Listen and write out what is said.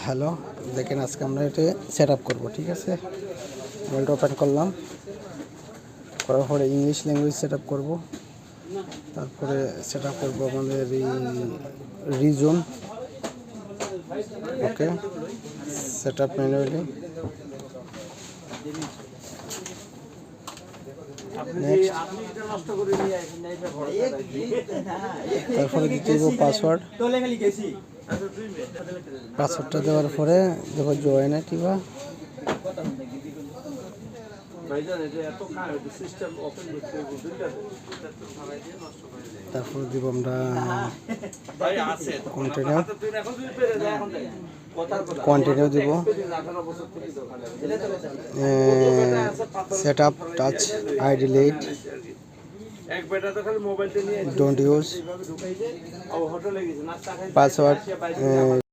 Hello, দেখেন আজকে আমরা এটা সেট আপ করবো। ঠিক আছে, মোবাইলটা ওপেন করলাম, করার পরে ইংলিশ ল্যাঙ্গুয়েজ সেট আপ করবো। তারপরে সেট আপ করবো আমাদের এই রিজন। ওকে, সেট আপ ম্যানুয়ালি। তারপরে দিতে দেবো পাসওয়ার্ড। পাসওয়ার্ডটা দেওয়ার পরে দেবো জয়েন কিবা। তারপর দিব আমরা কন্টিনিউ দিব। Set up touch I delete don't use password